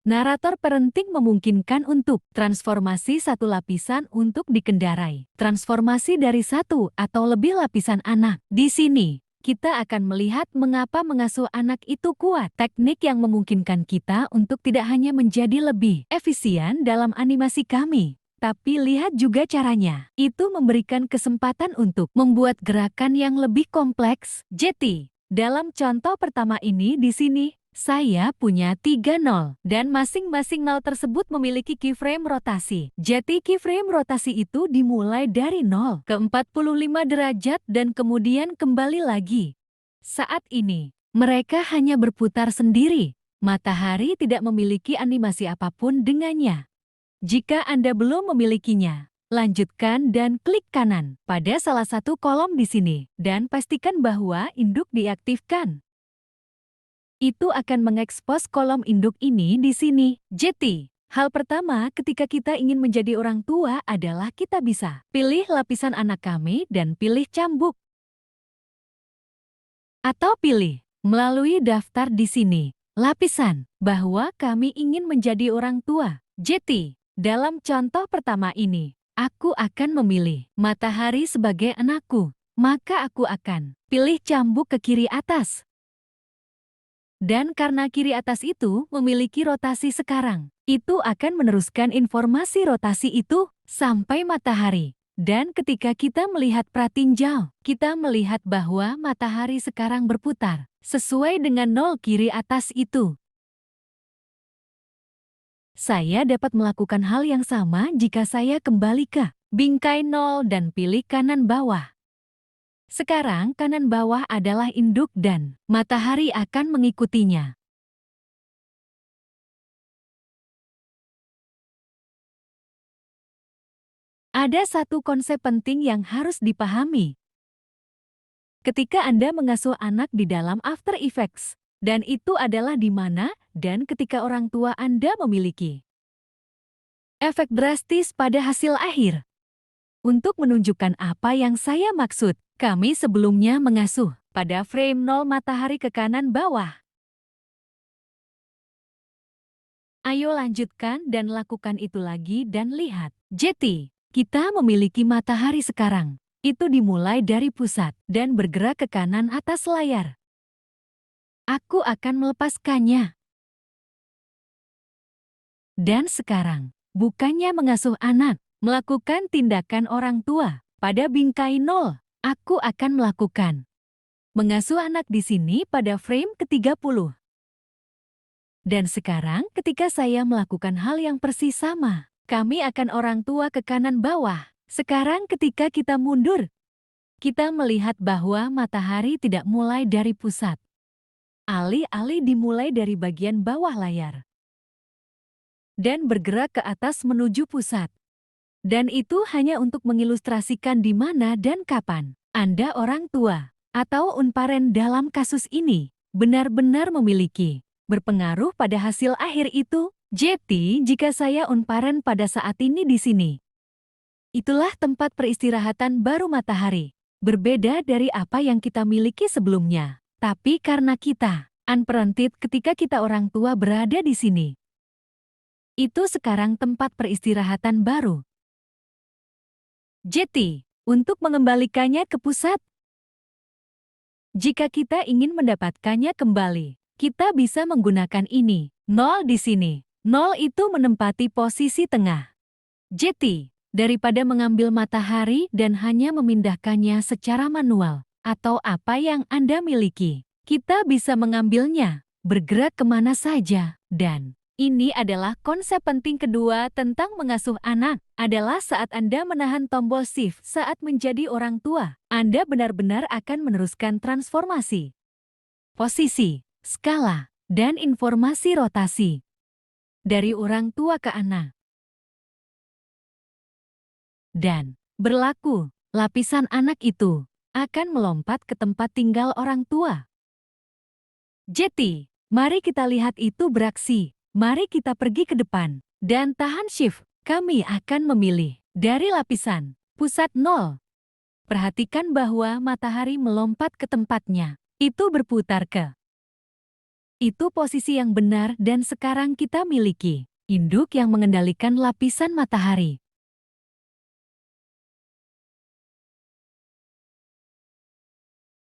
Narator parenting memungkinkan untuk transformasi satu lapisan untuk dikendarai. Transformasi dari satu atau lebih lapisan anak. Di sini, kita akan melihat mengapa mengasuh anak itu kuat. Teknik yang memungkinkan kita untuk tidak hanya menjadi lebih efisien dalam animasi kami, tapi lihat juga caranya. Itu memberikan kesempatan untuk membuat gerakan yang lebih kompleks. Jeti, dalam contoh pertama ini di sini, saya punya 3 nol, dan masing-masing nol tersebut memiliki keyframe rotasi. Jadi keyframe rotasi itu dimulai dari 0 ke 45 derajat dan kemudian kembali lagi. Saat ini, mereka hanya berputar sendiri. Matahari tidak memiliki animasi apapun dengannya. Jika Anda belum memilikinya, lanjutkan dan klik kanan pada salah satu kolom di sini, dan pastikan bahwa induk diaktifkan. Itu akan mengekspos kolom induk ini di sini. Jeti, hal pertama ketika kita ingin menjadi orang tua adalah kita bisa pilih lapisan anak kami dan pilih cambuk. Atau pilih melalui daftar di sini, lapisan, bahwa kami ingin menjadi orang tua. Jeti, dalam contoh pertama ini, aku akan memilih matahari sebagai anakku, maka aku akan pilih cambuk ke kiri atas. Dan karena kiri atas itu memiliki rotasi sekarang, itu akan meneruskan informasi rotasi itu sampai matahari. Dan ketika kita melihat pratinjau, kita melihat bahwa matahari sekarang berputar sesuai dengan 0 kiri atas itu. Saya dapat melakukan hal yang sama jika saya kembali ke bingkai 0 dan pilih kanan bawah. Sekarang kanan bawah adalah induk dan matahari akan mengikutinya. Ada satu konsep penting yang harus dipahami. Ketika Anda mengasuh anak di dalam After Effects, dan itu adalah di mana dan ketika orang tua Anda memiliki efek drastis pada hasil akhir. Untuk menunjukkan apa yang saya maksud, kami sebelumnya mengasuh pada frame 0 matahari ke kanan bawah. Ayo lanjutkan dan lakukan itu lagi dan lihat. Jeti, kita memiliki matahari sekarang. Itu dimulai dari pusat dan bergerak ke kanan atas layar. Aku akan melepaskannya. Dan sekarang, bukannya mengasuh anak, melakukan tindakan orang tua pada bingkai 0, aku akan melakukan mengasuh anak di sini pada frame ke-30. Dan sekarang ketika saya melakukan hal yang persis sama, kami akan orang tua ke kanan bawah. Sekarang ketika kita mundur, kita melihat bahwa matahari tidak mulai dari pusat. Alih-alih dimulai dari bagian bawah layar. Dan bergerak ke atas menuju pusat. Dan itu hanya untuk mengilustrasikan di mana dan kapan Anda orang tua atau unparent dalam kasus ini benar-benar memiliki berpengaruh pada hasil akhir itu. Jadi, jika saya unparent pada saat ini di sini, itulah tempat peristirahatan baru matahari. Berbeda dari apa yang kita miliki sebelumnya. Tapi karena kita unparented ketika kita orang tua berada di sini, itu sekarang tempat peristirahatan baru. Jeti, untuk mengembalikannya ke pusat. Jika kita ingin mendapatkannya kembali, kita bisa menggunakan ini. 0 di sini. 0 itu menempati posisi tengah. Jeti, daripada mengambil matahari dan hanya memindahkannya secara manual, atau apa yang Anda miliki, kita bisa mengambilnya, bergerak kemana saja, dan ini adalah konsep penting kedua tentang mengasuh anak, adalah saat Anda menahan tombol shift saat menjadi orang tua, Anda benar-benar akan meneruskan transformasi, posisi, skala, dan informasi rotasi dari orang tua ke anak. Dan berlaku, lapisan anak itu akan melompat ke tempat tinggal orang tua. Jeti, mari kita lihat itu beraksi. Mari kita pergi ke depan dan tahan shift. Kami akan memilih dari lapisan pusat 0. Perhatikan bahwa matahari melompat ke tempatnya. Itu berputar ke Itu posisi yang benar dan sekarang kita miliki induk yang mengendalikan lapisan matahari.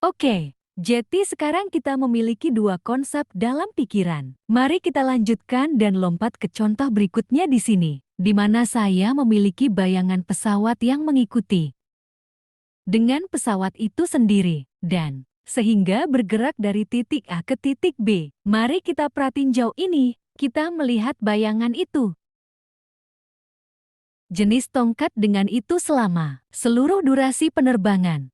Oke, jadi sekarang kita memiliki dua konsep dalam pikiran. Mari kita lanjutkan dan lompat ke contoh berikutnya di sini, di mana saya memiliki bayangan pesawat yang mengikuti dengan pesawat itu sendiri, dan sehingga bergerak dari titik A ke titik B. Mari kita perhatiin jauh ini, kita melihat bayangan itu. Jenis tongkat dengan itu selama seluruh durasi penerbangan.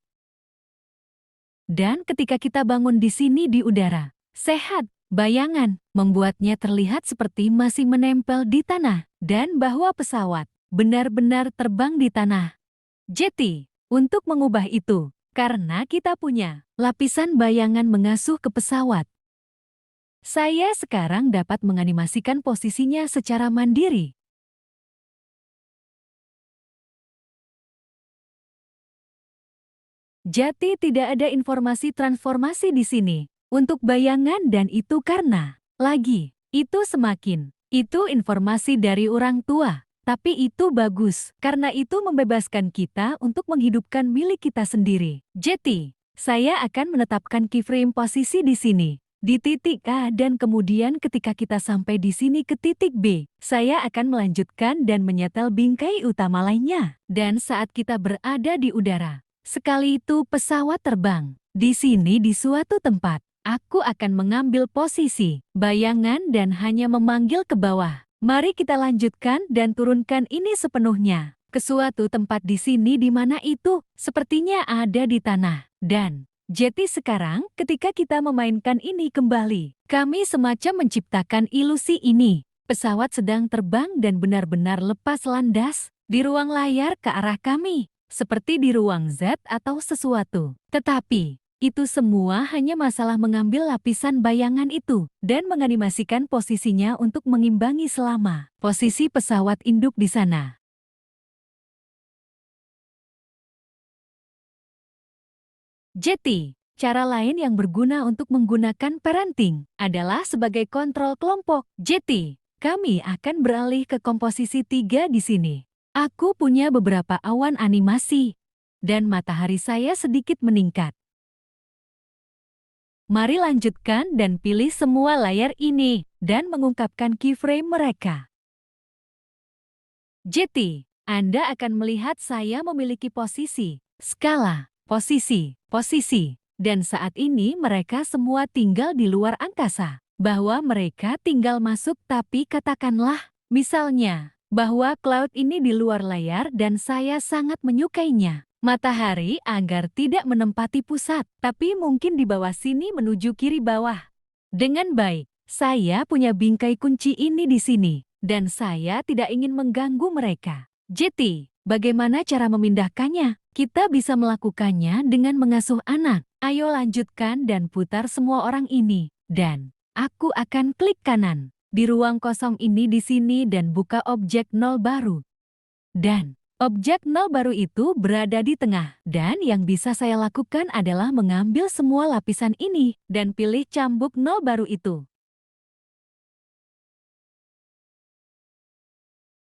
Dan ketika kita bangun di sini di udara, sehat, bayangan membuatnya terlihat seperti masih menempel di tanah, dan bahwa pesawat benar-benar terbang di tanah. Jadi, untuk mengubah itu, karena kita punya lapisan bayangan mengasuh ke pesawat, saya sekarang dapat menganimasikan posisinya secara mandiri. Jadi tidak ada informasi transformasi di sini untuk bayangan dan itu karena itu semakin itu informasi dari orang tua, tapi itu bagus karena itu membebaskan kita untuk menghidupkan milik kita sendiri. Jadi, saya akan menetapkan keyframe posisi di sini di titik A dan kemudian ketika kita sampai di sini ke titik B, saya akan melanjutkan dan menyetel bingkai utama lainnya. Dan saat kita berada di udara, sekali itu pesawat terbang. Di sini di suatu tempat, aku akan mengambil posisi bayangan dan hanya memanggil ke bawah. Mari kita lanjutkan dan turunkan ini sepenuhnya ke suatu tempat di sini di mana itu sepertinya ada di tanah. Dan jadi sekarang ketika kita memainkan ini kembali, kami semacam menciptakan ilusi ini. Pesawat sedang terbang dan benar-benar lepas landas di ruang layar ke arah kami. Seperti di ruang Z atau sesuatu. Tetapi, itu semua hanya masalah mengambil lapisan bayangan itu dan menganimasikan posisinya untuk mengimbangi selama posisi pesawat induk di sana. Jadi, cara lain yang berguna untuk menggunakan parenting adalah sebagai kontrol kelompok. Jadi, kami akan beralih ke komposisi 3 di sini. Aku punya beberapa awan animasi, dan matahari saya sedikit meningkat. Mari lanjutkan dan pilih semua layar ini, dan mengungkapkan keyframe mereka. Jadi, Anda akan melihat saya memiliki posisi, skala, posisi, dan saat ini mereka semua tinggal di luar angkasa. Bahwa mereka tinggal masuk tapi katakanlah, misalnya, bahwa cloud ini di luar layar dan saya sangat menyukainya. Matahari agar tidak menempati pusat, tapi mungkin di bawah sini menuju kiri bawah. Dengan baik, saya punya bingkai kunci ini di sini, dan saya tidak ingin mengganggu mereka. Jadi, bagaimana cara memindahkannya? Kita bisa melakukannya dengan mengasuh anak. Ayo lanjutkan dan putar semua orang ini, dan aku akan klik kanan di ruang kosong ini di sini dan buka objek 0 baru. Dan objek 0 baru itu berada di tengah. Dan yang bisa saya lakukan adalah mengambil semua lapisan ini dan pilih cambuk 0 baru itu.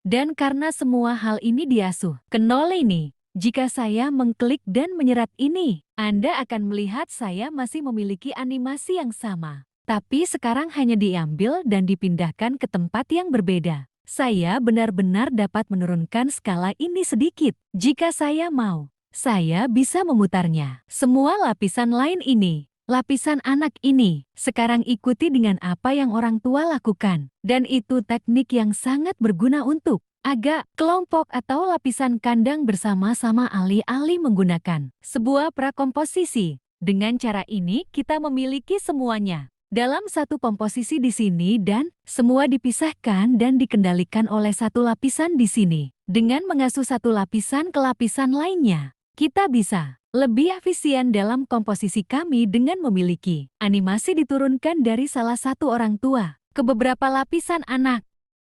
Dan karena semua hal ini diasuh ke 0 ini, jika saya mengklik dan menyerat ini, Anda akan melihat saya masih memiliki animasi yang sama. Tapi sekarang hanya diambil dan dipindahkan ke tempat yang berbeda. Saya benar-benar dapat menurunkan skala ini sedikit. Jika saya mau, saya bisa memutarnya. Semua lapisan lain ini, lapisan anak ini, sekarang ikuti dengan apa yang orang tua lakukan. Dan itu teknik yang sangat berguna untuk agak kelompok atau lapisan kandang bersama-sama alih-alih menggunakan sebuah prakomposisi. Dengan cara ini, kita memiliki semuanya dalam satu komposisi di sini dan semua dipisahkan dan dikendalikan oleh satu lapisan di sini. Dengan mengasuh satu lapisan ke lapisan lainnya, kita bisa lebih efisien dalam komposisi kami dengan memiliki animasi diturunkan dari salah satu orang tua ke beberapa lapisan anak.